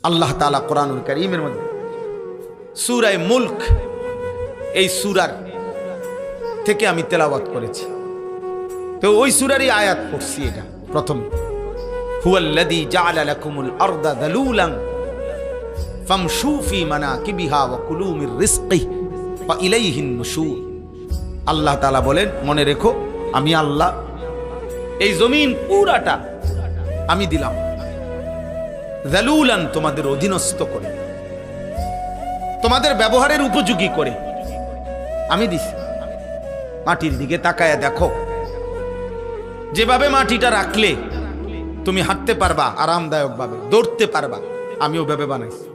আল্লাহ তাআলা কোরআনুল কারীমের মধ্যে সূরা মুলক, এই সূরার থেকে আমি তেলাওয়াত করেছি, তো ওই সূরারই আয়াত পড়ছি। এটা প্রথম, হুয়াল্লাযী জাআলা লাকুমুল আরদা যালুলান ফামশু ফি মানাকিবিহা ওয়া কুলু মির রিজকিহি ওয়া ইলাইহিন নুশুর। আল্লাহ তাআলা বলেন, মনে রেখো আমি আল্লাহ এই জমিন পুরাটা আমি দিলাম যালুলান, তোমাদের অধীনস্থ করে, তোমাদের ব্যবহারের উপযোগী করে আমি দিছি। মাটির দিকে তাকায়া দেখো, যেভাবে মাটিটা রাখলে তুমি হাঁটতে পারবা আরামদায়ক ভাবে, দৌড়তে পারবা, আমি ওভাবে বানাইছি।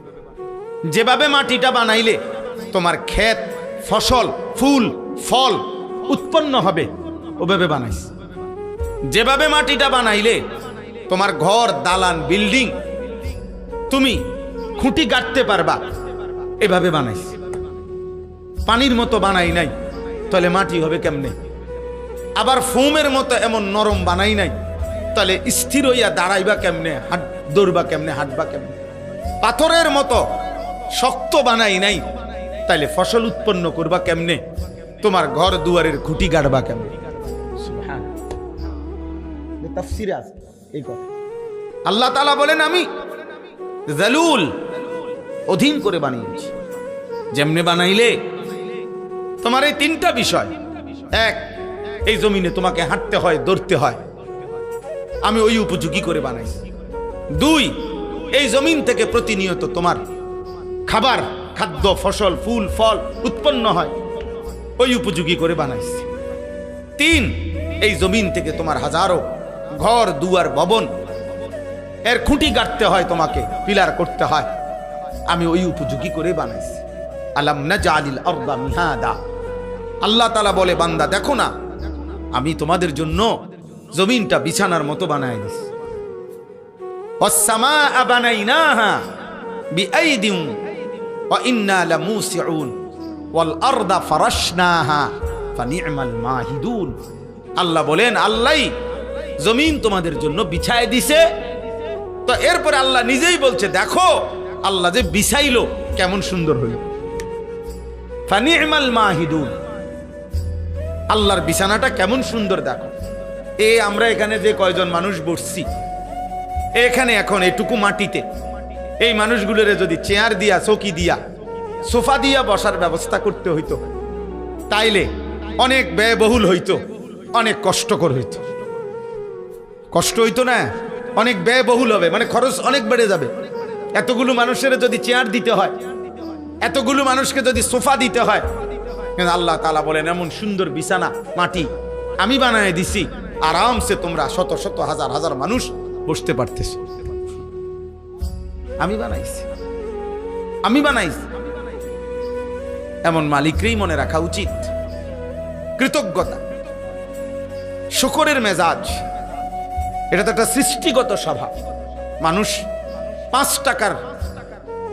যেভাবে মাটিটা বানাইলে তোমার ক্ষেত, ফসল, ফুল, ফল উৎপন্ন হবে, ওভাবে বানাইছি। যেভাবে মাটিটা বানাইলে তোমার ঘর, দালান, বিল্ডিং তুমি খুঁটি গাঁথতে পারবা, এভাবে বানাইছি। পানির মতো বানাই নাই, তাহলে মাটি হবে কেমনে? আবার ফোমের মতো এমন নরম বানাই নাই, তাহলে স্থির হইয়া দাঁড়াইবা কেমনে, দৌড়বা কেমনে, হাঁটবা কেমনে? পাথরের মতো শক্ত বানাই নাই, তাইলে ফসল উৎপন্ন করবা কেমনে? তোমার ঘর দুয়ারের খুঁটি গাড়বা কেমনে? তাফসীরে আছে এই কথা। আল্লাহ তাআলা বলেন, আমি যালুল, অধীন করে বানিয়েছি। যেমনে বানাইলে তোমার এই তিনটা বিষয়, এক, এই জমিনে তোমাকে হাঁটতে হয়, দৌড়তে হয়, আমি ওই উপযোগী করে বানাইছি। দুই, এই জমিন থেকে প্রতিনিয়ত তোমার খাবার, খাদ্য, ফসল, ফুল, ফল উৎপন্ন হয়, ওই উপযোগী করে বানাইছি। তিন, এই জমিন থেকে তোমার হাজারো ঘর, দুয়ার, ভবন এর খুঁটি গাঁথতে হয়, তোমাকে পিলার করতে হয়, আমি ওই উপযোগী করে বানাইছি। আলাম নাজআলিল আরদা মিহাদা। আল্লাহ তাআলা বলে, বান্দা দেখো না, আমি তোমাদের জন্য জমিনটা বিছানার মতো বানায় দিয়েছি। ওয়াস সামাআ বানাইনাহা বিআইদিন ওয়া ইন্না লামুসিউন ওয়াল আরদা ফারাশনাহা ফানি'মাল মাহিদুন। আল্লাহ বলেন, আল্লাহই জমিন তোমাদের জন্য বিছায় দিছে। তো এরপরে আল্লাহ নিজেই বলছে, দেখো আল্লাহ যে বিছাইলো কেমন সুন্দর হইল। ফানি'মাল মাহিদুন, আল্লাহর বিছানাটা কেমন সুন্দর দেখো। আমরা এখানে যে কয়জন মানুষ বসছি, এখানে এখন এটুকু মাটিতে এই মানুষগুলোর যদি চেয়ার দিয়া, চৌকি দিয়া, সোফা দিয়া বসার ব্যবস্থা করতে হইতো, তাইলে অনেক ব্যয়বহুল হইতো, অনেক কষ্টকর হইতো। কষ্ট হইতো না, অনেক ব্যয়বহুল হবে, মানে খরচ অনেক বেড়ে যাবে। এতগুলো মানুষের যদি চেয়ার দিতে হয়, এতগুলো মানুষকে যদি সোফা দিতে হয়, কিন্তু আল্লাহ তাআলা বলেন, এমন সুন্দর বিছানা মাটি আমি বানায় দিছি, আরামসে তোমরা শত শত হাজার হাজার মানুষ বসতে পারতেছ। আমি বানাইছি, আমি বানাইছি। এমন মালিককেই মনে রাখা উচিত। কৃতজ্ঞতা, শুকরের মেজাজ, এটা তো একটা সৃষ্টিগত স্বভাব। মানুষ 5 টাকার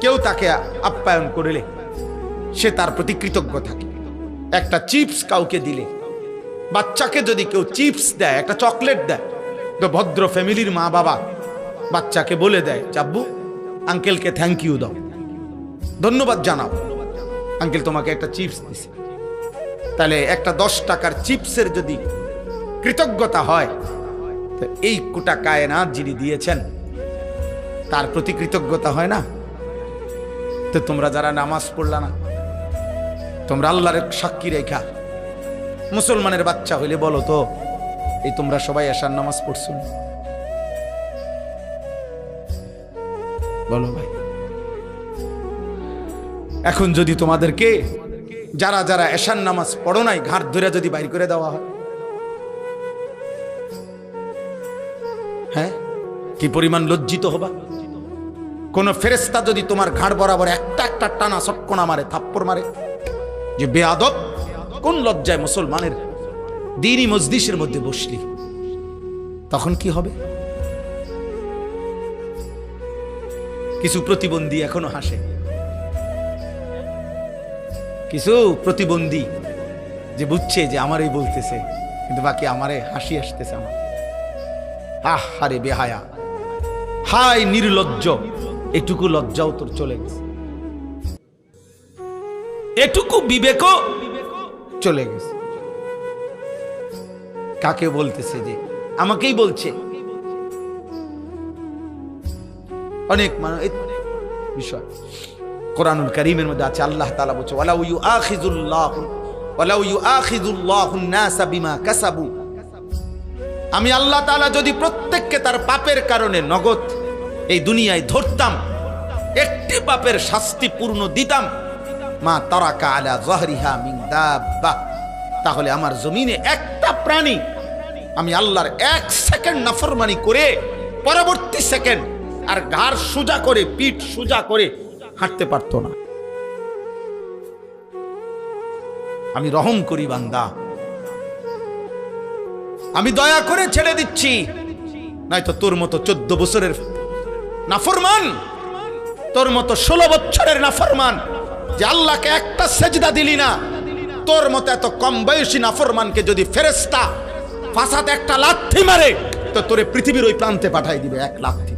কেউ তাকে আপ্যায়ন করলে সে তার প্রতি কৃতজ্ঞ থাকে। একটা চিপস কাউকে দিলে, বাচ্চাকে যদি কেউ চিপস দেয়, একটা চকলেট দেয়, তো ভদ্র ফ্যামিলির মা বাবা বাচ্চাকে বলে দেয়, চাব্বু আঙ্কেলকে থ্যাংক ইউ দাও, ধন্যবাদ জানাও, আঙ্কেল তোমাকে একটা চিপস দিছে। তাহলে একটা 10 টাকার চিপসের যদি কৃতজ্ঞতা হয়, তো এই কোটা কায়নাত যিনি দিয়েছেন তার প্রতি কৃতজ্ঞতা হয় না? তো তোমরা যারা নামাজ পড়লা না, তোমরা আল্লাহর সাক্ষী রেখা মুসলমানের বাচ্চা হইলে বলো তো, এই তোমরা সবাই এশার নামাজ পড়ছো? বলো ভাই। এখন যদি তোমাদেরকে যারা যারা এশার নামাজ পড়ো নাই ঘাট ধরে যদি বাইর করে দেওয়া হয়, হ্যাঁ, কি পরিমাণ লজ্জিত হবা? কোন ফেরেশতা যদি তোমার ঘাড় বরাবর একটা একটা টানা চক্কনা মারে, থাপ্পড় মারে, যে বেয়াদব, কোন লজ্জায় মুসলমানের দ্বীনি মজলিসের মধ্যে বসলি, তখন কি হবে? কিছু প্রতিবন্ধী এখনো হাসে, কিছু প্রতিবন্ধী যে বুঝছে যে আমারই বলতেছে, কিন্তু বাকি আমারে হাসি আসতেছে আমার। আহ হারে বেহায়া, হায় নির্লজ্জ, এটুকু লজ্জাও তোর চলে গেছে, এটুকু বিবেকও চলে গেছে। কাকে বলতেছে? যে আমাকেই বলছে। অনেক মানুষ বিষয় কোরআনুল কারীমের মধ্যে আছে, আল্লাহ তাআলা বলছে ওয়ালাউ ইউআখিযুল্লাহুন নাসা বিমা কাসাবু, আমি আল্লাহ তাআলা যদি প্রত্যেককে তার পাপের কারণে নগদ এই দুনিয়ায় ধরতাম, একটি পাপের শাস্তি পূর্ণ দিতাম, মা তারাকা আলা যাহরিহা মিন দাব্বা, তাহলে আমার জমিনে একটা প্রাণী আমি আল্লাহর 1 সেকেন্ড নাফরমানি করে পরবর্তী সেকেন্ড আর ঘাড় সোজা করে পিঠ সোজা করে হাঁটতে পারতো না। আমি রহম করি বান্দা, আমি দয়া করে ছেড়ে দিচ্ছি, নয়তো তোর মতো 14 বছরের নাফরমান, তোর মতো 16 বছরের নাফরমান যে আল্লাহকে একটা সেজদা দিলি না, তোর মতো এত কম বয়সী নাফরমানকে যদি ফেরেশতা ফাসাতে একটা লাথি মারে তো তোরে পৃথিবীর ওই প্রান্তে পাঠাই দিবে এক লাথি।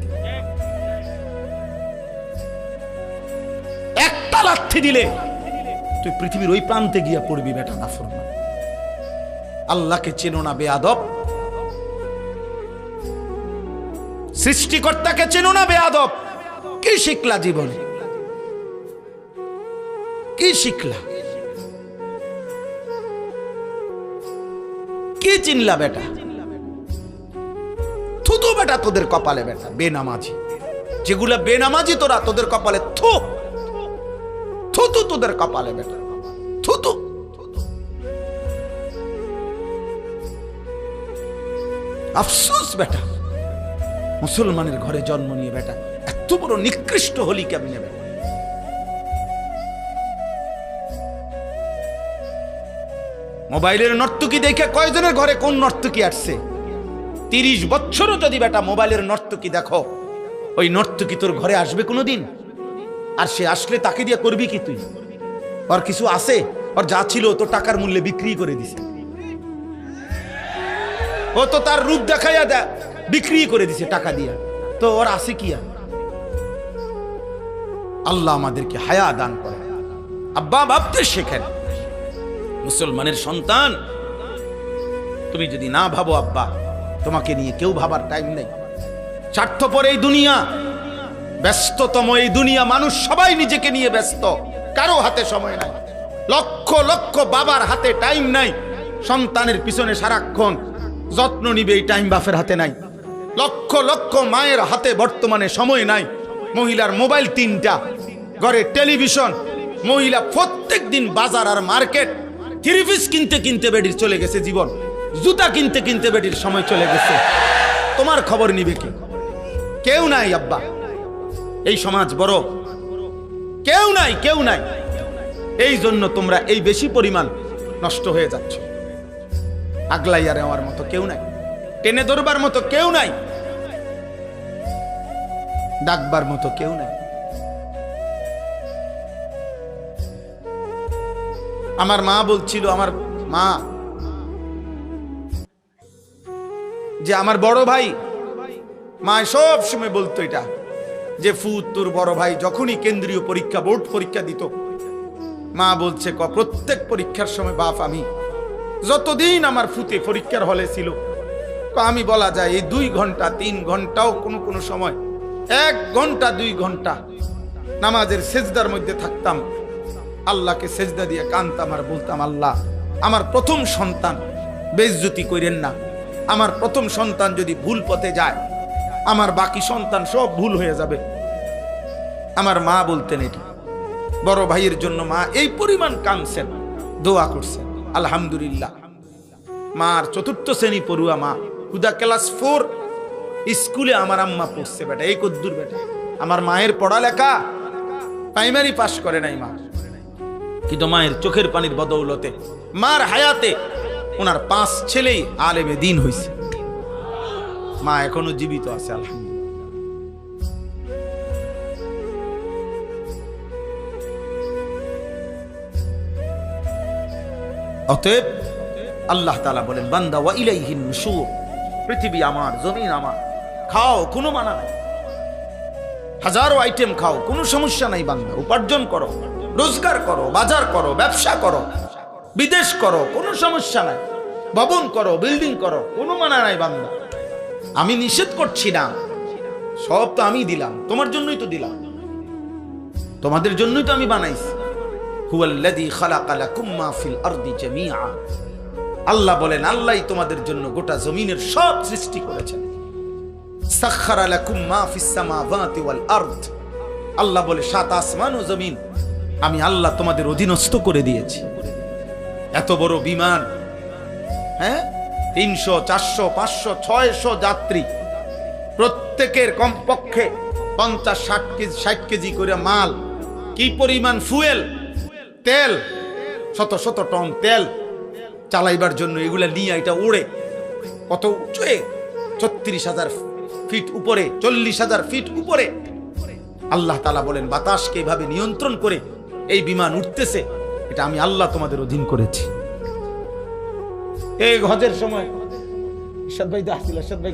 একটা লাথি দিলে তুই পৃথিবীর ওই প্রান্তে গিয়া পড়বি বেটা নাফরমান। আল্লাহকে চেনো না বেয়াদব, সৃষ্টিকর্তাকে চেনো না বেয়াদব। কি শিখলা জীবনে? কি শিখলা? কি চিনলা বেটা? থুতু বেটা তোদের কপালে বেটা বেনামাজি, যেগুলা বেনামাজি তোরা তোদের কপালে থু থুতু তোদের কপালে বেটা থুতু। আফসোস বেটা, মুসলমানের ঘরে জন্ম নিয়ে বেটা এত বড় নিকৃষ্ট হলি কেমনে বেটা? মোবাইলের নর্তকী দেখে কয়জনের ঘরে কোন নর্তকী আসছে? 30 বছরও যদি বেটা মোবাইলের নর্তকী দেখো, ওই নর্তকী তোর ঘরে আসবে কোনোদিন? আর সে আসলে তাকে দিয়ে করবি কি তুই? ওর কিছু আছে? ওর যা ছিল তো টাকার মূল্যে বিক্রি করে দিছে, ও তো তার রূপ দেখাইয়া বিক্রি করে দিছে টাকা দিয়া, তো ওর আছে কি? আল্লাহ আমাদেরকে হায়া দান করে। আব্বা ভাবতে শেখেন, মুসলমানের সন্তান তুমি যদি না ভাবো আব্বা, তোমাকে নিয়ে কেউ ভাবার টাইম নেই। স্বার্থপর এই দুনিয়া, ব্যস্ততম এই দুনিয়া, মানুষ সবাই নিজেকে নিয়ে ব্যস্ত, কারো হাতে সময় নাই। লক্ষ লক্ষ বাবার হাতে টাইম নাই, সন্তানের পিছনে সারাক্ষণ যত্ন নিবে এই টাইম বাপের হাতে নাই। লক্ষ লক্ষ মায়ের হাতে বর্তমানে সময় নাই। মহিলার মোবাইল 3টা, ঘরে টেলিভিশন, মহিলা প্রত্যেক দিন বাজার আর মার্কেট, 3 পিস কিনতে কিনতে বেডির চলে গেছে জীবন, জুতা কিনতে কিনতে বেডির সময় চলে গেছে। তোমার খবর নিবে কি? কেউ নাই আব্বা, এই সমাজ বড়, কেউ নাই, কেউ নাই। এই জন্য তোমরা এই বেশি পরিমাণ নষ্ট হয়ে যাচ্ছ। আগলাইয়া নেওয়ার মতো কেউ নাই, টেনে ধরবার মতো কেউ নাই, ডাকবার মতো কেউ নাই। আমার মা বলছিল, আমার মা যে আমার বড় ভাই, মা সব সময় বলতো এটা যে ফুত তোর বড় ভাই যখনই কেন্দ্রীয় পরীক্ষা বোর্ড পরীক্ষা দিত, মা বলছে প্রত্যেক পরীক্ষার সময় বাপ আমি যতদিন আমার ফুতে পরীক্ষার হলে ছিল, আমি বলা যায় এই 2 ঘন্টা 3 ঘন্টাও কোনো কোনো সময় 1 ঘন্টা 2 ঘন্টা নামাজের সেজদার মধ্যে থাকতাম, আল্লাহকে সেজদা দিয়ে কাঁদতাম আর বলতাম, আল্লাহ আমার প্রথম সন্তান বেইজ্জতি করেন না, আমার প্রথম সন্তান যদি ভুল পথে যায় আমার বাকি সন্তান সব ভুল হয়ে যাবে। আমার মা বলতেন এটা, বড় ভাইয়ের জন্য মা এই পরিমাণ কাঁদছেন, দোয়া করছেন। আলহামদুলিল্লাহ, মার 4র্থ শ্রেণী পড়ুয়া মা, হুদা ক্লাস 4 স্কুলে আমার আম্মা পড়ছে বেটা, এই কদ্দুর বেটা। আমার মায়ের পড়ালেখা প্রাইমারি পাস করে নাই মা, কিন্তু মায়ের চোখের পানির বদৌলতে মার হায়াতে ওনার 5 ছেলেই আলেমে দ্বীন হইছে। মা এখনো জীবিত আছে আলহামদুলিল্লাহ। অতএব আল্লাহ তাআলা বলেন, বান্দা ওয়া ইলাইহিন নুশুর, পৃথিবী আমার, জমিন আমার, খাও কোনো মানা নাই। হাজারো আইটেম খাও, কোনো সমস্যা নাই বান্দা। উপার্জন করো, রোজগার করো, বাজার করো, ব্যবসা করো, বিদেশ করো, কোনো সমস্যা নাই। ভবন করো, বিল্ডিং করো, কোনো মানা নাই বান্দা। আমি নিষেধ করছি না, সব তো আমি দিলাম, তোমার জন্যই তো দিলাম, তোমাদের জন্যই তো আমি বানাইছি। হুয়াল্লাযী খালাকা লাকুম মা ফিল আরদি জামিআ। আল্লাহ বলেন, আল্লাহই তোমাদের জন্য গোটা জমিনের সব সৃষ্টি করেছেন। সাখখারা লাকুম মা ফিস সামাওয়াতি ওয়াল আরদ। আল্লাহ বলে, সাত আসমান ও জমিন আমি আল্লাহ তোমাদের অধীনস্থ করে দিয়েছি। এত বড় বিমান, হ্যাঁ, 300, 400, 500, 600 যাত্রী, প্রত্যেকের কমপক্ষে 50-60 কেজি 60 কেজি করে মাল, কি পরিমাণ ফুয়েল, তেল, শত শত টন তেল চালাইবার জন্য এগুলা নিয়ে এটা উড়ে কত উঁচুয়ে, 36,000 ফিট উপরে, 40,000 ফিট উপরে। আল্লাহ তাআলা বলেন, বাতাসকে এভাবে নিয়ন্ত্রণ করে এই বিমান উঠতেছে, এটা আমি আল্লাহ তোমাদের অধীন করেছি। এই হজের সময় ইরশাদ ভাই তো আসছিল, ইরশাদ ভাই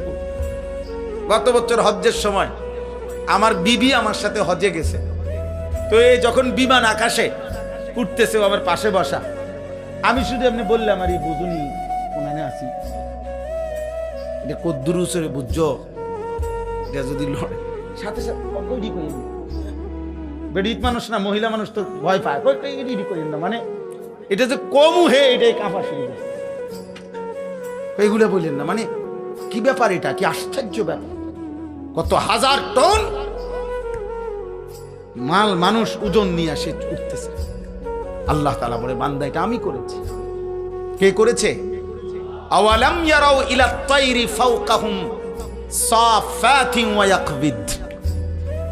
গত বছর হজ্জের সময় আমার বিবি আমার সাথে হজে গেছে। তো এই যখন বিমান আকাশে উঠতেছে, আমার পাশে বসা, আমি শুধু এমনি বললাম, আর এই বুঝুনি কোনানে আসি, এটা কদ্দুর উচরে বুঝছো, এটা যদি লড়ে সাথে সাথে বেডিত মানুষ না, মহিলা মানুষ তো ভয় পায়, করেন না, মানে এটা যে কমু হে, এটাই কাঁপা শুরু করছে। এইগুলো বললেন না, মানে কি ব্যাপার, এটা কি আশ্চর্য ব্যাপার, কত হাজার টন মাল মানুষ ওজন নিয়ে আসে উঠতেছে। আল্লাহ তাআলা বলে, বান্দা এটা আমি করেছি। কে করেছে? আওয়ালাম ইয়ারাউ ইলা তাইরি ফাওকাহুম সাফাতিন ওয়া ইয়াকবিদ।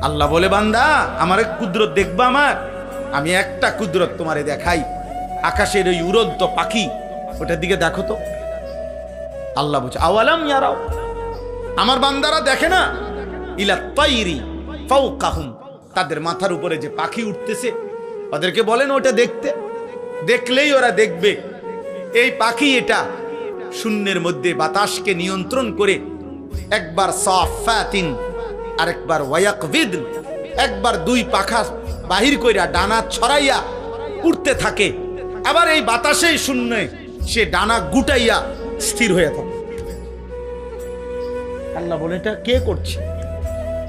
আল্লাহ বলে, বান্দা আমার কুদরত দেখবা, আমি একটা কুদরত তোমারে দেখাই। আকাশের ওই উড়ন্ত পাখি, ওটার দিকে দেখো তো। আল্লাহ বলছে, আওয়ালাম ইয়ারাউ, আমার বান্দারা দেখে না? ইলা তাইরি ফাওকাহুম, তাদের মাথার উপরে যে পাখি উঠতেছে, ওদেরকে বলেন ওটা দেখতে। দেখলেই ওরা দেখবে এই পাখি এটা শূন্যের মধ্যে বাতাসকে নিয়ন্ত্রণ করে, একবার সাফাতিন আরেকবার ওয়ায়াকবিদ, একবার দুই পাখা বাহির কইরা ডানা ছড়াইয়া উঠতে থাকে, আবার এই বাতাসেই শূন্যে সে ডানা গুটাইয়া স্থির হয়ে থাকে। আল্লাহ বলে, এটা কে করছে?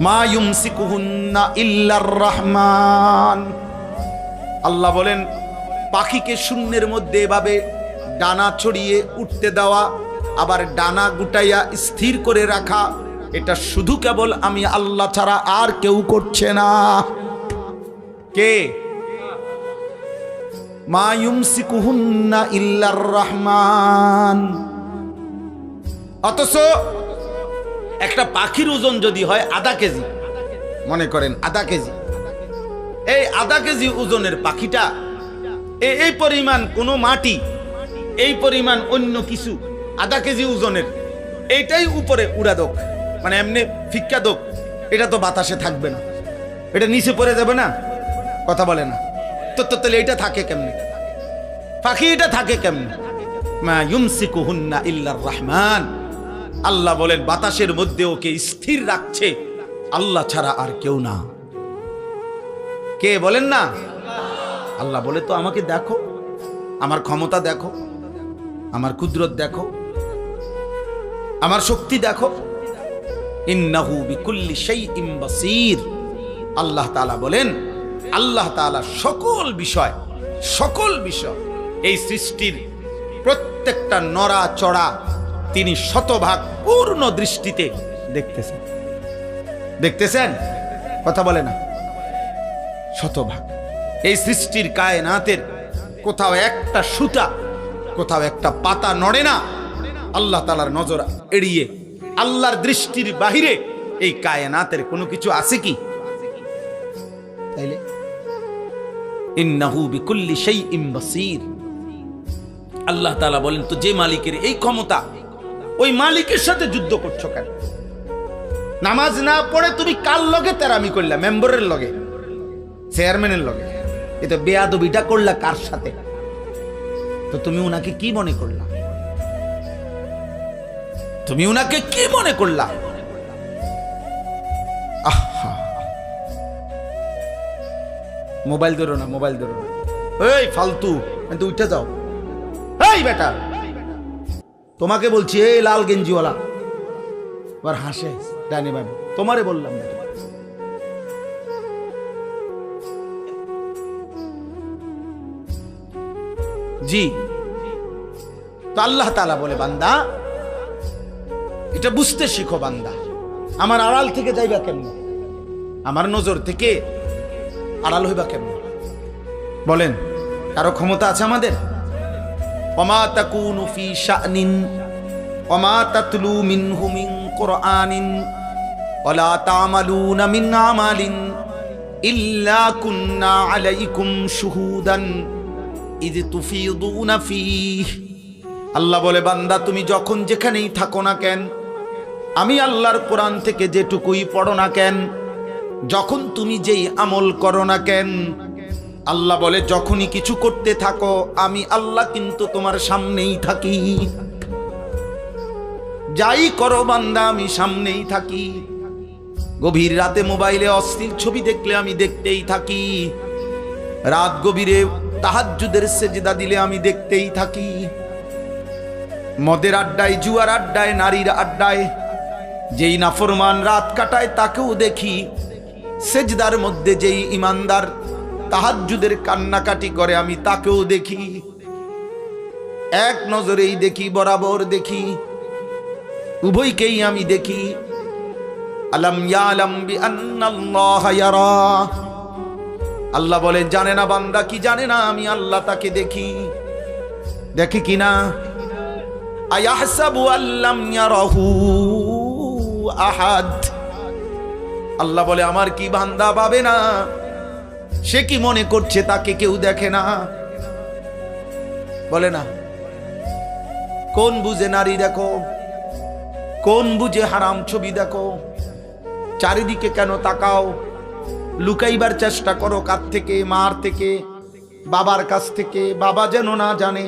মা ইউমসিকুহুন্না ইল্লার রহমান। আল্লাহ বলেন, পাখিকে শূন্যের মধ্যে এভাবে ডানা ছড়িয়ে উঠতে দেওয়া, আবার ডানা গুটাইয়া স্থির করে রাখা, এটা শুধু কেবল আমি আল্লাহ ছাড়া আর কেউ করছে না। কে? মা ইউমসিকুহুন্না ইল্লার রহমান। অথচ একটা পাখির ওজন যদি হয় আধা কেজি, মনে করেন আধা কেজি, এই আধা কেজি ওজনের পাখিটা এই পরিমাণ কোনো মাটি, এই পরিমাণ অন্য কিছু আধা কেজি ওজনের, এইটাই উপরে উড়া দোক, মানে এমনি ফিক্কা দোক, এটা তো বাতাসে থাকবে না, এটা নিচে পড়ে যাবে না, কথা বলে না তো। তাহলে এটা থাকে কেমনে? পাখি এটা থাকে কেমনে? মা ইউমসিকুহুন্না ইল্লার রহমান। আল্লাহ বলেন, বাতাসের মধ্যে ওকে স্থির রাখছে আল্লাহ ছাড়া আর কেউ না। কে বলেন না? আল্লাহ বলে, তো আমাকে দেখো, আমার ক্ষমতা দেখো, আমার কুদরত দেখো, আমার শক্তি দেখো। ইন্নাহু বিকুল্লি শাইইন বাসীর। আল্লাহ তাআলা বলেন, আল্লাহ তাআলা সকল বিষয় এই সৃষ্টির প্রত্যেকটা নড়া চড়া তিনি শতভাগ পূর্ণ দৃষ্টিতে দেখতেছেন, কথা বলে না, শতভাগ। এই সৃষ্টির কায়নাতের কোথাও একটা সুতা, কোথাও একটা পাতা নড়ে না আল্লাহ তাআলার নজর এড়িয়ে। আল্লাহর দৃষ্টির বাহিরে এই কায়নাতের কোনো কিছু আছে কি? তাইলে ইন্নাহু বিকুল্লি শাইইন বাসীর। আল্লাহ তাআলা বলেন, তো যে মালিকের এই ক্ষমতা, ওই মালিকের সাথে যুদ্ধ করছো কেন? নামাজ না পড়ে তুমি কার লগে তেরামি করলা? মেম্বারের লগে, চেয়ারম্যানের লগে। এটা বেয়াদবিটা করলা কার সাথে? তো তুমি উনাকে কি মনে করলা? তুমি উনাকে কি মনে করলা? আহা, মোবাইল ধরো না, মোবাইল ধরো না, এই ফালতু, কিন্তু উঠে যাও। এই বেটা, তোমাকে বলছি, এই লাল গেঞ্জিওয়ালা আবার হাসে ডাইনে বামে, তোমারে বললাম না। জি, তো আল্লাহ তাআলা বলে, বান্দা এটা বুঝতে শিখো। বান্দা আমার আড়াল থেকে যাইবা কেমন, আমার নজর থেকে আড়াল হইবা কেমন? বলেন, কারো ক্ষমতা আছে আমাদের? ওমা তাকুনু ফি শানিন ওমা তাতলু মিনহু মিন কুরআনিন ওয়ালা তা'মালুনা মিন আমালিন ইল্লা কুন্না আলাইকুম শুহুদান ইয তুফিদুনা ফীহ। আল্লাহ বলে, বান্দা তুমি যখন যেখানেই থাকো না কেন, আমি আল্লাহর কোরআন থেকে যেটুকুই পড়ো না কেন, যখন তুমি যেই আমল করো না কেন, আল্লাহ বলে যখনই কিছু করতে থাকো আমি আল্লাহ কিন্তু তোমার সামনেই থাকি। যাই করো বান্দা আমি সামনেই থাকি। গভীর রাতে মোবাইলে অশ্লীল ছবি দেখলে আমি দেখতেই থাকি। রাত গভীরে তাহাজ্জুদের সেজদা দিলে আমি দেখতেই থাকি। মদের আড্ডায়, জুয়ার আড্ডায়, নারীর আড্ডায় যেই নাফরমান রাত কাটায় তাকেও দেখি। সেজদার মধ্যে যেই ইমানদার তাহাজ্জুদের কান্নাকাটি করে আমি তাকেও দেখি। এক নজরেই দেখি, বরাবর দেখি, উভয়কেই আমি দেখি। আলাম ইয়ালাম বিআন্নাল্লাহা ইয়ারা। আল্লাহ বলে, জানে না বান্দা কি জানে না আমি আল্লাহ তাকে দেখি। দেখি কিনা? আয়াহসাবু আল্লাম ইয়ারাহু আহাদ। আল্লাহ বলে, আমার কি বান্দা পাবে না? সে কি মনে করছে তাকে কেউ দেখে না? বলে না। কোন বুঝে নারী দেখো, কোন বুঝে হারাম ছবি দেখো। চারিদিকে কেন তাকাও? লুকাইবার চেষ্টা করো কার থেকে? মার থেকে, বাবার কাছ থেকে। বাবা যেন না জানে,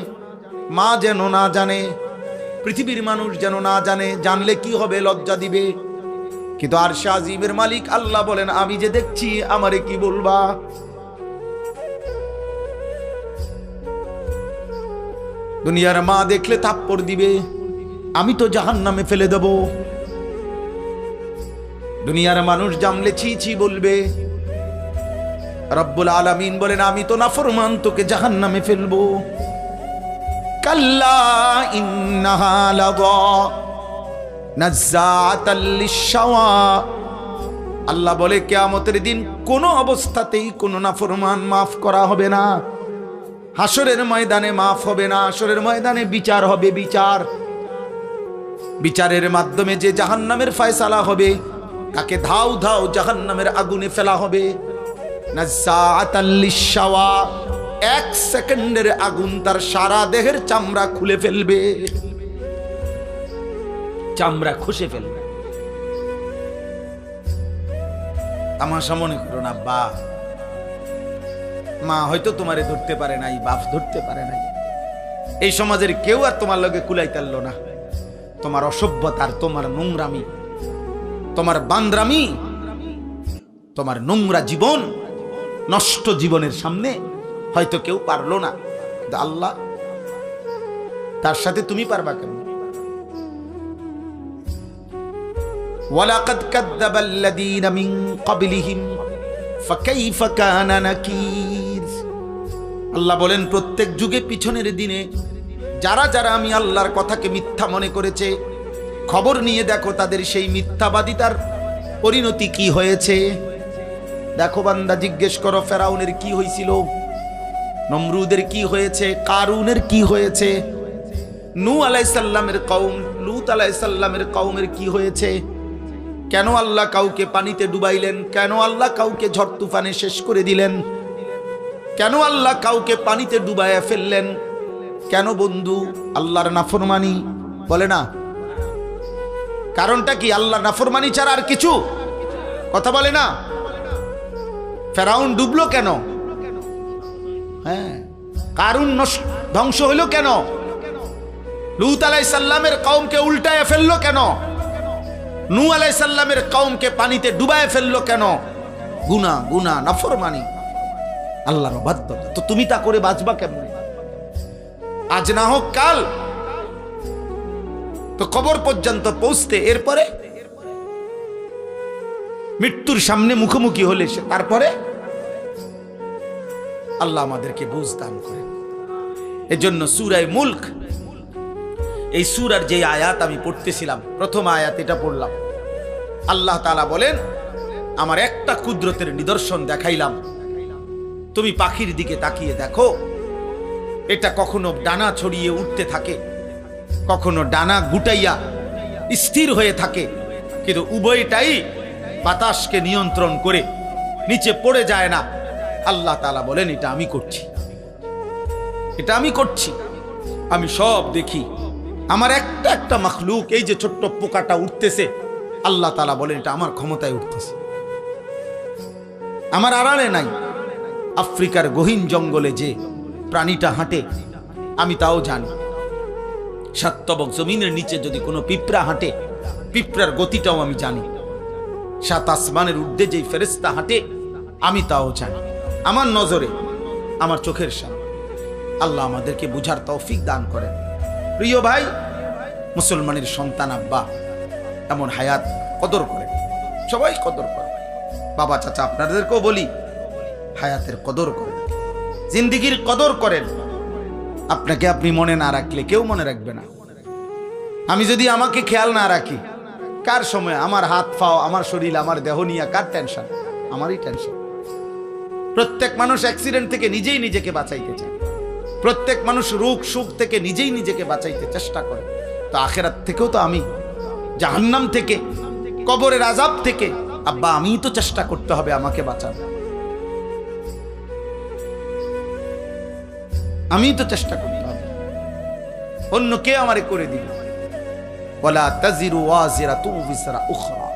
মা যেন না জানে, পৃথিবীর মানুষ যেন না জানে। জানলে কি হবে? লজ্জা দিবে। কিন্তু আরশে আজিমের মালিক আল্লাহ বলেন, আমি যে দেখছি আমারে কি বলবা? দুনিয়ার মা দেখলে থাপ্পড় দিবে, আমি তো জাহান্নামে ফেলে দেব। দুনিয়ার মানুষ জানলে ছি ছি বলবে। রব্বুল আলামিন বলেন, আমি তো নাফরমান, তোকে জাহান্নামে ফেলবো। কাল্লা ইন্নাহা লাযা নাযাআতাল লিশ-শাওয়া। আল্লাহ বলে, কিয়ামতের দিন কোন অবস্থাতেই কোন নাফরমান মাফ করা হবে না। হাসরের ময়দানে মাফ হবে না। হাসরের ময়দানে বিচার হবে। বিচারের মাধ্যমে যে জাহান্নামের ফয়সালা হবে, তাকে ধাও ধাও জাহান্নামের আগুনে ফেলা হবে। নাযাআতাল লিশ-শাওয়া। এক সেকেন্ডের আগুন তার সারা দেহের চামড়া খুলে ফেলবে, চামড়া খসে ফেলবে। তামাশা মনে করো না। মা হয়তো তোমারে ধরতে পারে নাই, বাপ ধরতে পারে নাই, এই সমাজের কেউ আর তোমার লগে কুলাই তারল না। তোমার অসভ্যতার, তোমার নোংরামি, তোমার বান্দ্রামি, তোমার নোংরা জীবন, নষ্ট জীবনের সামনে হয়তো কেউ পারলো না, কিন্তু আল্লাহ, তার সাথে তুমি পারবা কেন? ওয়ালাকাদ কাযযাবাল্লাযীনা মিন ক্বাবলিহিম ফাকাইফা কানা নাকির। আল্লাহ বলেন, প্রত্যেক যুগে পিছনের দিনে যারা যারা আমি আল্লাহর কথাকে মিথ্যা মনে করেছে, খবর নিয়ে দেখো তাদের সেই মিথ্যাবাদিতার পরিণতি কি হয়েছে। দেখো বান্দা, জিজ্ঞেস করো ফেরাউনের কি হয়েছিল, নমরুদের কি হয়েছে, কারুনের কি হয়েছে, নূহ আলাইহিস সালামের কওম, লূত আলাইহিস সালামের কওমের কি হয়েছে। কেন আল্লাহ কাউকে পানিতে ডুবাইলেন? কেন আল্লাহ কাউকে ঝড় তুফানে শেষ করে দিলেন? কেন আল্লাহ কাউকে পানিতে ডুবাইয়া ফেললেন? কেন বন্ধু? আল্লাহর নাফরমানি। বলে না। কারণটা কি? আল্লাহর নাফরমানি ছাড়া আর কিছু? কথা বলে না। ফেরাউন ডুবলো কেন? হ্যাঁ। কারুন ধ্বংস হইল কেন? লূত আলাইহিস সালামের কওমকে উল্টায় ফেললো কেন? নূহ আলাইহিস সালামের কওমকে পানিতে ডুবায় ফেললো কেন? গুনাহ, নাফরমানি। আল্লাহর অবাধ্যতা। তো তুমি তা করে বাঁচবা কেমনে? আজ না হোক কাল তো কবর পর্যন্ত পৌঁছতে, এরপরে মৃত্যুর সামনে মুখোমুখি হলে সে তারপরে আল্লাহ আমাদেরকে বুঝ দান করেন। এজন্য সূরা মুলক, এই সূরার যে আয়াত আমি পড়তেছিলাম, প্রথম আয়াত এটা পড়লাম। আল্লাহ তাআলা বলেন, আমার একটা কুদরতের নিদর্শন দেখাইলাম, তুমি পাখির দিকে তাকিয়ে দেখো, এটা কখনো ডানা ছড়িয়ে উঠতে থাকে, কখনো ডানা গুটাইয়া স্থির হয়ে থাকে, কিন্তু উভয়টাই বাতাসকে নিয়ন্ত্রণ করে নিচে পড়ে যায় না। আল্লাহ তাআলা বলেন, এটা আমি করছি, এটা আমি করছি, আমি সব দেখি। আমার একটা একটা মাখলুক, এই যে ছোট্ট পোকাটা উঠতেছে, আল্লাহ তাআলা বলেন এটা আমার ক্ষমতায় উঠতেছে, আমার আড়ালে নাই। আফ্রিকার গহীন জঙ্গলে যে প্রাণীটা হাঁটে আমি তাও জানি। সাতবক জমিনের নিচে যদি কোনো পিঁপড়া হাঁটে, পিঁপড়ার গতিটাও আমি জানি। সাত আসমানের ঊর্ধ্বে যেই ফেরেশতা হাঁটে আমি তাও জানি। আমার নজরে, আমার চোখের সামনে। আল্লাহ আমাদেরকে বুঝার তৌফিক দান করেন। প্রিয় ভাই, মুসলমানের সন্তান আব্বা এমন হায়াত কদর করেন, সবাই কদর করেন। বাবা চাচা আপনাদেরকেও বলি, হায়াতের কদর করেন, জিন্দিগির কদর করেন। আপনাকে আপনি মনে না রাখলে কেউ মনে রাখবে না। আমি যদি আমাকে খেয়াল না রাখি, কার সময় আমার হাত পাও, আমার শরীর, আমার দেহ নিয়ে কার টেনশন? আমারই টেনশন। প্রত্যেক মানুষ অ্যাক্সিডেন্ট থেকে নিজেই নিজেকে বাঁচাইতে চায়, প্রত্যেক মানুষ রোগ সুখ থেকে নিজেই নিজেকে বাঁচাইতে চেষ্টা করে। তো আখেরাত থেকেও তো আমি, জাহান্নাম থেকে, কবরের আযাব থেকে আব্বা আমিই তো চেষ্টা করতে হবে আমাকে বাঁচানো। আমিই তো চেষ্টা করতে হবে, অন্য কে আমারে করে দিবে? ওয়ালা তাজিরু ওয়াজিরাতু বিজরা উখরা।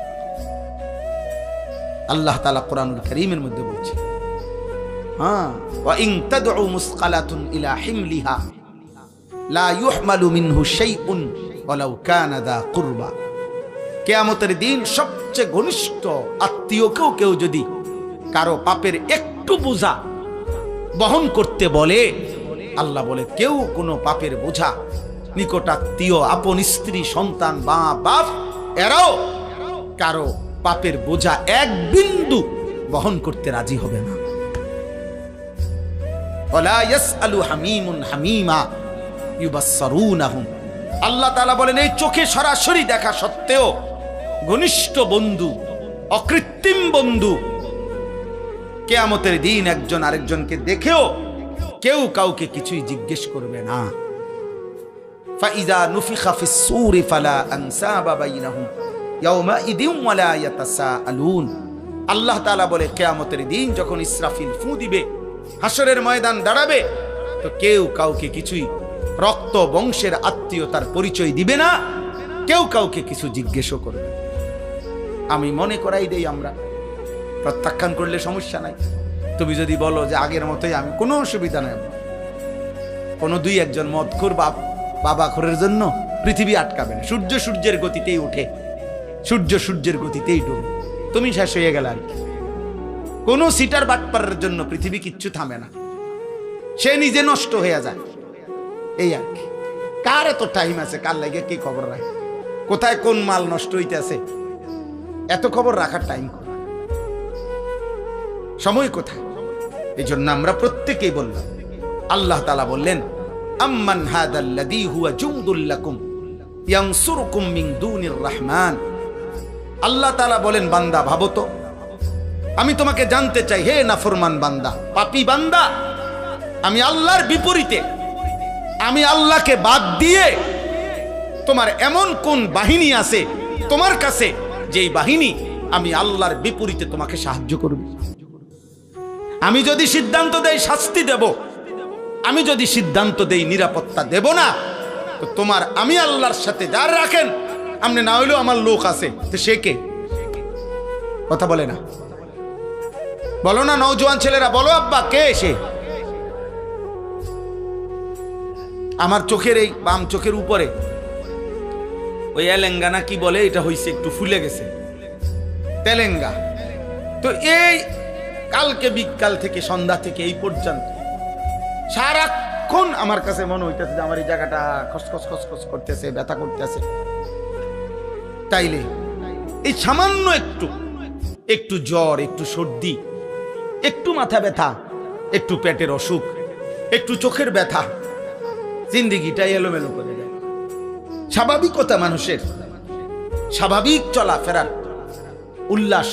আল্লাহ তাআলা কোরআনুল কারীমের মধ্যে বলছে, হ্যাঁ, ওয়া ইন তাদউ মুসকালাতুন ইলা হিমলিহা লা ইউহমালু মিনহু শাইউন ওয়ালাউ কানা দা কুরবা। কিয়ামতের দিন সবচেয়ে ঘনিষ্ঠ আত্মীয়কেও কেউ যদি কারো পাপের একটু বোঝা বহন করতে বলে, আল্লাহ বলে কেউ কোনো পাপের বোঝা, নিকটাত্মীয়, আপন স্ত্রী, সন্তান, মা বাপ, এরাও কারো পাপের বোঝা এক বিন্দু বহন করতে রাজি হবে না। ওয়ালা ইয়াসআলু হামীমুন হামীমা ইউবাসসারুনাহুম। আল্লাহ তাআলা বলেন, এই চোখে সরাসরি দেখা সত্ত্বেও ঘনিষ্ঠ বন্ধু, অকৃত্রিম বন্ধু, কিয়ামতের দিন একজন আরেকজনকে দেখেও কেউ কাউকে কিছুই জিজ্ঞেস করবে না। ফাইযা নুফিখা ফিস সূরি ফালা আনসাবা বাইনাহুম ইয়াওমাইদিন ওয়ালা ইয়াতাসাআলুন। আল্লাহ তাআলা বলে, কিয়ামতের দিন যখন ইসরাফিল ফু দিবে, হাসরের ময়দান দাঁড়াবে, তো কেউ কাউকে কিছুই রক্ত বংশের আত্মীয়তার পরিচয় দিবে না, কেউ কাউকে কিছু জিজ্ঞেসও করবে। আমি মনে করাই দেই, আমরা প্রত্যাখ্যান করলে সমস্যা নাই। তুমি যদি বলো যে আগের মতোই, আমি কোনো অসুবিধা নেই। কোনো দুই একজন মদখোর বাবা খোরের জন্য পৃথিবী আটকাবে না। সূর্য সূর্যের গতিতেই উঠে, সূর্য সূর্যের গতিতেই ডুবে, তুমি শেষ হয়ে গেলে আর কি। কোনো সিটার বাটপারের জন্য পৃথিবী কিচ্ছু থামে না, সে নিজে নষ্ট হয়ে যায়, এই আর কি। কার এত টাইম আছে কার লাগে কি খবর রাখে, কোথায় কোন মাল নষ্ট হইতেছে, এত খবর রাখার টাইম সময় কোথায়? এই জন্য আমরা প্রত্যেকেই বললাম, আল্লাহ তাআলা বললেন, আম্মান হাদাল্লাযী হুয়া জুনদুল লাকুম ইয়ানসুরুকুম মিন দুনির রহমান। আল্লাহ তাআলা বলেন, বান্দা ভাবো তো, আমি তোমাকে জানতে চাই, হে নাফরমান বান্দা, পাপী বান্দা, আমি আল্লাহর বিপরীতে, আমি আল্লাহকে বাদ দিয়ে তোমার এমন কোন বাহিনী আছে তোমার কাছে, যেই বাহিনী আমি আল্লাহর বিপরীতে তোমাকে সাহায্য করবে? আমি যদি সিদ্ধান্ত দেই শাস্তি দেব, আমি যদি সিদ্ধান্ত দেই নিরাপত্তা দেব না, তো তোমার আমি আল্লাহর সাথে যার রাখেন, আমনে না হইলেও আমার লোক আছে, তো সে কে? কথা বলে না, বলো না নওজোয়ান ছেলেরা, বলো আব্বা, কে সে? আমার চোখের এই বাম চোখের উপরে ওই এলেঙ্গা কি বলে, এটা হইছে একটু ফুলে গেছে, তেলেঙ্গা। তো এই কালকে বিকাল থেকে সন্ধ্যা থেকে এই পর্যন্ত সারাক্ষণ আমার কাছে মনে হইতেছে যে আমার এই জায়গাটা খসখস খসখস করতেছে, ব্যথা করতেছে। তাইলে এই সামান্য একটু জ্বর, একটু সর্দি, একটু মাথা ব্যথা, একটু পেটের অসুখ, একটু চোখের ব্যথা, জিন্দিগিটা এলোমেলো করে দেয়। স্বাভাবিকতা মানুষের, স্বাভাবিক চলাফেরার, উল্লাস,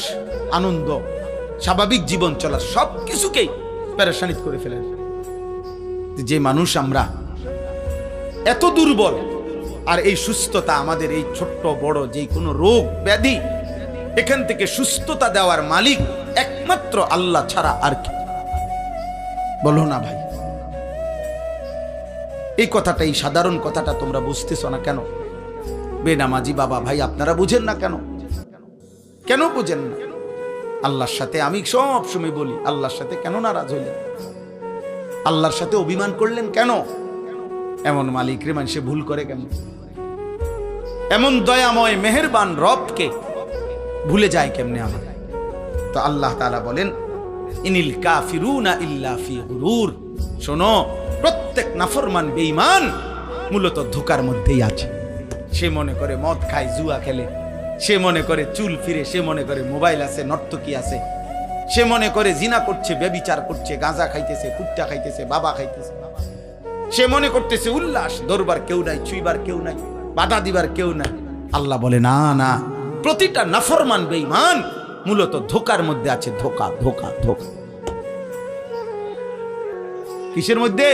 আনন্দ, স্বাভাবিক জীবন চলার সবকিছুকেই পেরেশানিত করে ফেলে। যে মানুষ আমরা এত দুর্বল, আর এই সুস্থতা আমাদের, এই ছোট্ট বড় যে কোনো রোগ ব্যাধি, এখান থেকে সুস্থতা দেওয়ার মালিক একমাত্র আল্লাহ ছাড়া আর কি? বলো না ভাই, এই কথাটা, এই সাধারণ কথাটা তোমরা বুঝতেছ না কেন? বেনামাজি বাবা ভাই আপনারা বুঝেন না কেন? কেন বুঝেন না? আল্লাহর সাথে আমি সব সময় বলি, আল্লাহর সাথে কেন নারাজ হইলেন? আল্লাহর সাথে অভিমান করলেন কেন? এমন মালিক রে মানুষে ভুল করে কেন? এমন দয়াময় মেহেরবান রবকে ভুলে যায় কেমনে আমার? তো আল্লাহ তাআলা বলেন, ইনিল কাফিরুনা ইল্লা ফি গুরুর। শোনো, প্রত্যেক নাফরমান বেঈমান মূলত ধোঁকার মধ্যেই আছে। সে মনে করে মদ খায়, জুয়া খেলে, সে মনে করে চুল ফিরে, সে মনে করে মোবাইল আছে, নর্তকী আছে, সে মনে করে জিনা করছে, ব্যভিচার করছে, গাঁজা খাইতেছে, কুট্টা খাইতেছে, বাবা খাইতেছে, সে মনে করতেছে উল্লাস, দরবার কেউ নাই, ছুইবার কেউ নাই, বাধা দিবার কেউ নাই। আল্লাহ বলে না না, প্রতিটা নাফরমান বেঈমান মূলত ধোকার মধ্যে আছে। ধোকা ধোকা ধোকা। কিসের মধ্যে?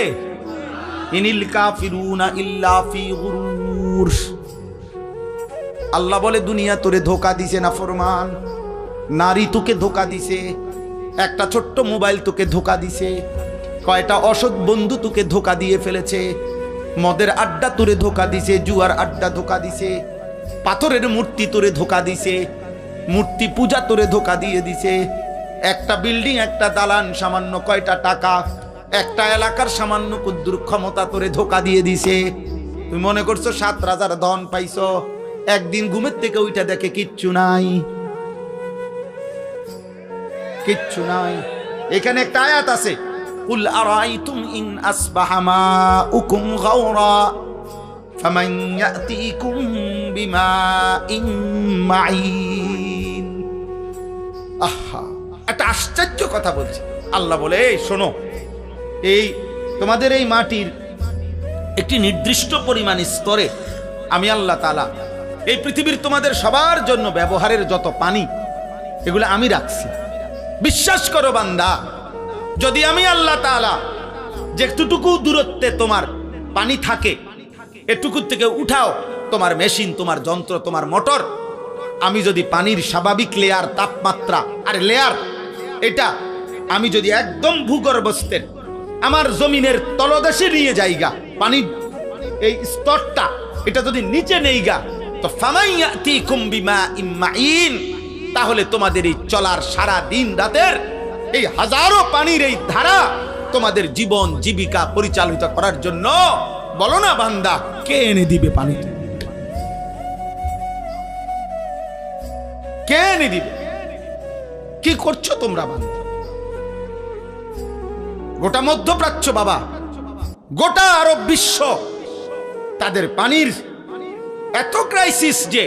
ইনিল কাফিরুনা ইল্লা ফি গুরুর। আল্লাহ বলে দুনিয়া তোরে ধোকা দিছে নাফরমান, নারী তোকে ধোকা দিছে, একটা ছোট্ট মোবাইল তোকে ধোকা দিছে, কয়টা অসৎ বন্ধু তোকে ধোকা দিয়ে ফেলেছে, মদের আড্ডা তোরে ধোকা দিছে, জুয়ার আড্ডা ধোকা দিছে, পাথরের মূর্তি তোরে ধোকা দিছে, মূর্তি পূজা তোরে ধোকা দিয়ে দিছে, একটা বিল্ডিং, একটা দালান, সামান্য কয়টা টাকা, একটা এলাকার সামান্য কুদ্দুর ক্ষমতা তোরে ধোকা দিয়ে দিছে। তুমি মনে করছো 7 রাজার ধন পাইছো, একদিন ঘুমের থেকে উঠে দেখে কিচ্ছু নাই, কিচ্ছু নাই। এখানে একটা আয়াত আছে, কুল আরাইতুম ইন আসবাহা মাউকুম গাওরা ফামান ইয়াতিকুম বিমাইন মাইন। আহা, একটা আশ্চর্য কথা বলছে আল্লাহ। বলে এই শোনো, এই তোমাদের এই মাটির একটি নির্দিষ্ট পরিমাণ স্তরে আমি আল্লাহ তাআলা এই পৃথিবীর তোমাদের সবার জন্য ব্যবহারের যত পানি, এগুলো আমি রাখছি। বিশ্বাস করো বান্দা, যদি আমি আল্লাহ তাআলা যেটুকু দূরত্বে তোমার পানি থাকে, এটুকুর থেকে উঠাও তোমার মেশিন, তোমার যন্ত্র, তোমার মোটর, আমি যদি পানির স্বাভাবিক লেয়ার, তাপমাত্রা আর লেয়ার, এটা আমি যদি একদম ভূগর্ভস্থের আমার জমিনের তলদেশে নিয়ে যাইগা, পানির এই স্তরটা এটা যদি নিচে নেইগা, তো ফামাইয়াতিকুম বিমাইন মাইন, তাহলে তোমাদের এই চলার সারা দিন রাতের এই হাজারো পানির এই ধারা তোমাদের জীবন জীবিকা পরিচালিত করার জন্য, বলো না বান্দা, কে এনে দিবে পানি? কে এনে দিবে? কি করছো তোমরা বান্দা? গোটা মধ্যপ্রাচ্য বাবা, গোটা আরব বিশ্ব, তাদের পানির এত ক্রাইসিস যে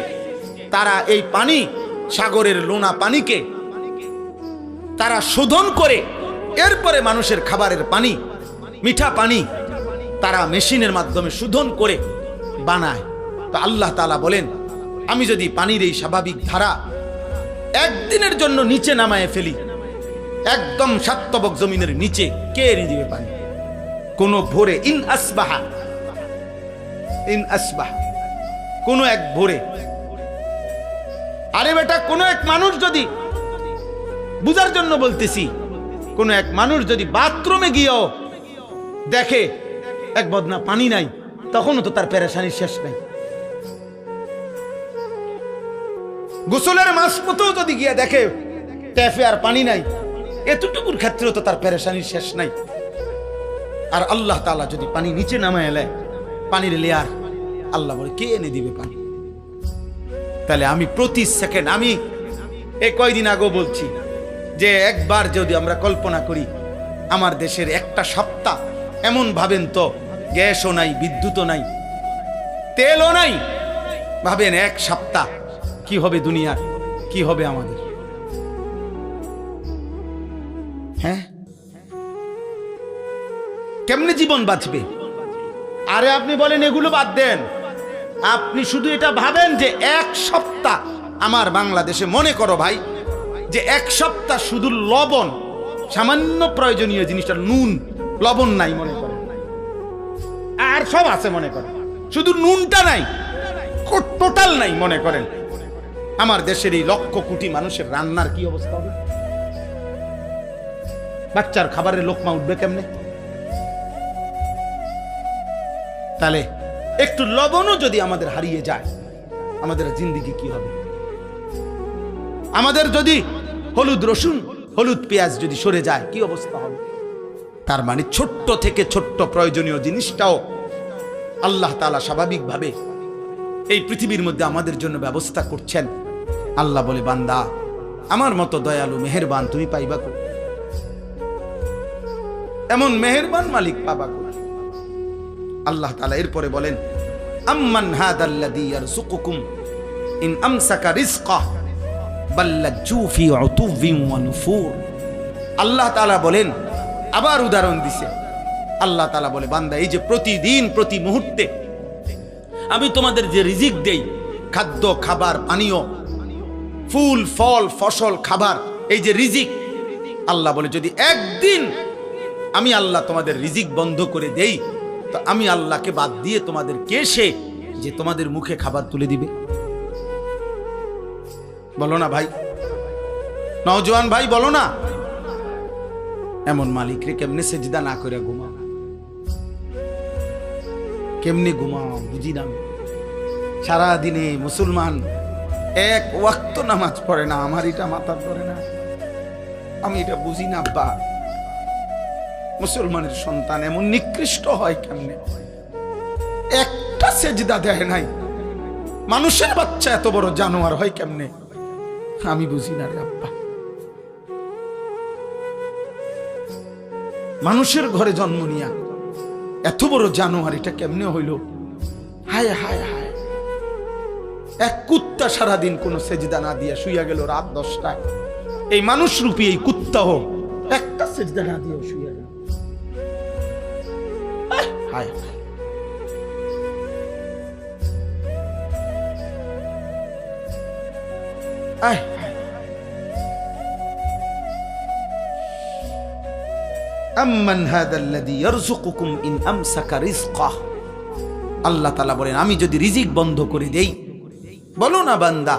তারা এই পানি, সাগরের লোনা পানিকে তারা শোধন করে এরপরে মানুষের খাবারের পানি, মিঠা পানি তারা মেশিনের মাধ্যমে শোধন করে বানায়। তো আল্লাহ তাআলা বলেন, আমি যদি পানির এই স্বাভাবিক ধারা একদিনের জন্য নিচে নামায় ফেলি, একদম সাতবক জমিনের নিচে, কে এনে দিবে পানি? কোন ভোরে, ইন আসবাহা, কোন এক ভোরে। আরে বেটা, কোন এক মানুষ যদি, বুঝার জন্য বলতেছি, কোন এক মানুষ যদি বাথরুমে গিয়েও দেখে এক বদনা পানি নাই, তখনও তো তার পেরেশানির শেষ নাই। গোসলের মাঝপথেও যদি গিয়ে দেখে ট্যাপে আর পানি নাই, এতটুকুর ক্ষেত্রেও তো তার পেরেশানির শেষ নাই। আর আল্লাহ তাআলা যদি পানি নিচে নামায় এলে, পানির লেয়ার, আল্লাহ বলে কে এনে দিবে পানি? তাহলে আমি প্রতি সেকেন্ড, আমি এই কয়দিন আগেও বলছি, যে একবার যদি আমরা কল্পনা করি আমার দেশের একটা সপ্তাহ, এমন ভাবেন তো গ্যাসও নাই, বিদ্যুৎও নাই, তেলও নাই, ভাবেন এক সপ্তাহ কি হবে দুনিয়ার, কি হবে আমাদের? হ্যাঁ, কেমনে জীবন বাঁচবে? আরে আপনি বলেন এগুলো বাদ দেন, আপনি শুধু এটা ভাবেন যে এক সপ্তাহ আমার বাংলাদেশে, মনে করো ভাই যে এক সপ্তাহ শুধু লবণ, সামান্য প্রয়োজনীয় জিনিসটা নুন লবণ নাই মনে করেন, আর সব আছে মনে করেন, শুধু নুনটা নাই, টোটাল নাই মনে করেন, আমার দেশের এই লক্ষ কোটি মানুষের রান্নার কি অবস্থা হবে? বাচ্চার খাবারের লোকমা উঠবে কেমনে? তাহলে একটু লবণও যদি আমাদের হারিয়ে যায়, আমাদের জিন্দেগি কি হবে? আমাদের যদি হলুদ রসুন, হলুদ পেঁয়াজ যদি সরে যায়, কি অবস্থা হবে? তার মানে ছোট্ট থেকে ছোট্ট প্রয়োজনীয় জিনিসটাও আল্লাহ তাআলা স্বাভাবিকভাবে এই পৃথিবীর মধ্যে আমাদের জন্য ব্যবস্থা করছেন। আল্লাহ বলে, বান্দা আমার মতো দয়ালু মেহেরবান তুমি পাইবা কো? এমন মেহেরবান মালিক পাবা কো? আল্লাহ তাআলা এরপরে বলেন, আম্মান হাদাল্লাযী ইয়ারযুকুকুম ইন আমসাকা রিজকাহ বাল্লাজু ফি উতুবিন ওয়া নুফুর। আল্লাহ তাআলা বলেন, আবার উদাহরণ দিছে, আল্লাহ তাআলা বলে, বান্দা এই যে প্রতিদিন প্রতি মুহূর্তে আমি তোমাদের যে রিজিক দেই, খাদ্য খাবার পানীয়, ফুল ফল ফসল খাবার, এই যে রিজিক, আল্লাহ বলে যদি একদিন আমি আল্লাহ তোমাদের রিজিক বন্ধ করে দেই, তো আমি আল্লাহকে বাদ দিয়ে তোমাদের কে সে যে তোমাদের মুখে খাবার তুলে দিবে? বলো না ভাই, নওজোয়ান ভাই বলো না, এমন মালিক রে কেমনে সেজদা না করে ঘুমাও? কেমনে ঘুমাও বুঝি না। সারা দিনে মুসলমান এক ওয়াক্ত নামাজ পড়ে না, আমার এটা মাথা পড়ে না, আমি এটা বুঝি না। আব্বা, মুসলমানের সন্তান এমন নিকৃষ্ট হয় কেমনে? একটা সেজদা দেয় নাই। মানুষের বাচ্চা এত বড় জানোয়ার হয় কেমনে? আমি বুঝি না রে আব্বা। মানুষের ঘরে জন্ম নিয়া এত বড় জানোয়ার এটা কেমনে হইল? হায় হায় হায়। এক কুত্তা সারাদিন কোন সেজদা না দিয়া শুইয়া গেল রাত 10টায়, এই মানুষ রূপী এই কুত্তাও একটা সেজদা না দিয়ে শুইয়া গেল। হায় হায়। আয় আম্মান হাদাল্লাযী ইয়ারযুকুকুম ইন আমসাকা রিজকাহ। আল্লাহ তাআলা বলেন, আমি যদি রিজিক বন্ধ করে দেই, বলো না বান্দা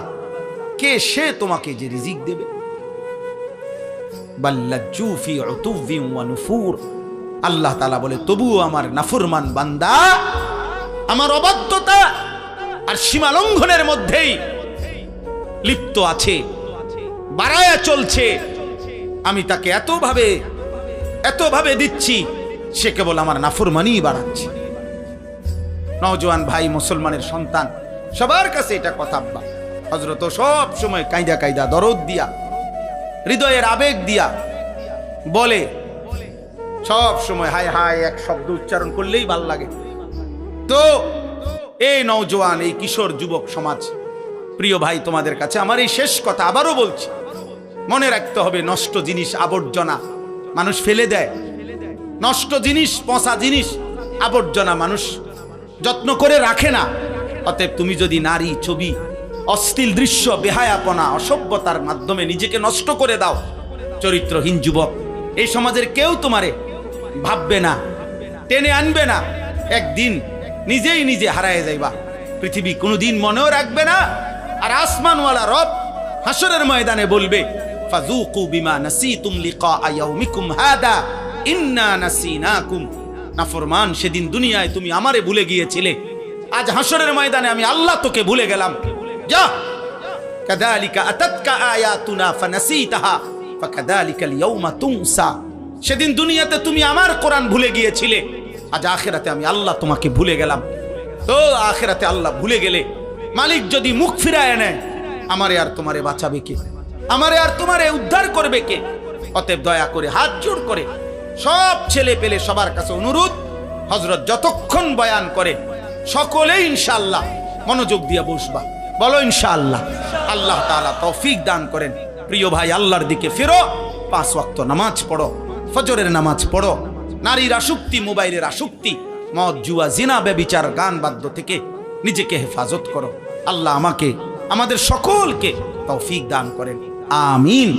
কে সে তোমাকে যে রিজিক দেবে? বাল্লাজু ফি উতুবিন ওয়া নুফুর। আল্লাহ তাআলা বলে, তবুও আমার নাফরমান বান্দা আমার অবাধ্যতা আর সীমা লঙ্ঘনের মধ্যেই লিপ্ত আছে, বাড়ায়া চলছে। আমি তাকে এতভাবে দিচ্ছি, সে কেবল আমার নাফরমানি বাড়াচ্ছে। নওজোয়ান ভাই, মুসলমানের সন্তান, সবার কাছে এটা কথা। আব্বা হযরত সব সময় কাইদা কাইদা দরদ দিয়া, হৃদয়ের আবেগ দিয়া বলে, সব সময় হায় হায় এক শব্দ উচ্চারণ করলেই ভাল লাগে। তো এই নওজোয়ান, এই কিশোর যুবক সমাজ, প্রিয় ভাই, তোমাদের কাছে আমার এই শেষ কথা আবারও বলছি, মনে রাখতে হবে নষ্ট জিনিস, আবর্জনা মানুষ ফেলে দেয়। নষ্ট জিনিস, পচা জিনিস, আবর্জনা মানুষ যত্ন করে রাখে না। অতএব তুমি যদি নারী, ছবি, অশ্লীল দৃশ্য, বেহায়াপনা, অসভ্যতার মাধ্যমে নিজেকে নষ্ট করে দাও, চরিত্রহীন যুবক, এই সমাজের কেউ তোমারে ভাববে না, টেনে আনবে না। একদিন নিজেই নিজে হারায় যাইবা। পৃথিবী কোনোদিন মনেও রাখবে না। আর আসমানওয়ালা রব হাসরের ময়দানে বলবে, ফাযুকু বিমা নাসিতুম লিকা ইয়াউমিকুম হাদা ইন্না নাসিনাকুম। নাফরমান, সেদিন দুনিয়ায় তুমি আমারে ভুলে গিয়েছিলে, আজ হাসরের ময়দানে আমি আল্লাহ তোকে ভুলে গেলাম। যা, কাযালিকা আতাতকা আয়াতুনা ফানাসিতাহা ফাকাযালিকাল ইয়াউমা তুনসা। সেদিন দুনিয়াতে তুমি আমার কোরআন ভুলে গিয়েছিলে, আজ আখিরাতে আমি আল্লাহ তোমাকে ভুলে গেলাম। তো আখিরাতে আল্লাহ ভুলে গেলে মালিক যদি মুখ ফিরায় নেয়, আমারে আর তোমারে বাঁচাবে কে? আমারে আর তোমারে উদ্ধার করবে কে? অতএব দয়া করে হাত জোড় করে সব ছেলে পেলে সবার কাছে অনুরোধ, হযরত যতক্ষণ বয়ান করে সকলেই ইনশাআল্লাহ মনোযোগ দিয়ে বসবা। বলো ইনশাআল্লাহ। আল্লাহ তাআলা তৌফিক দান করেন। প্রিয় ভাই, আল্লাহর দিকে ফিরো, 5 ওয়াক্ত নামাজ পড়ো, ফজরের নামাজ পড়ো, নারীর আসক্তি, মোবাইলের আসক্তি, মদ, জুয়া, জিনা, ব্যভিচার, গান বাদ্য থেকে নিজেকে হেফাজত করো। আল্লাহ আমাকে, আমাদের সকলকে তৌফিক দান করেন। আমিন।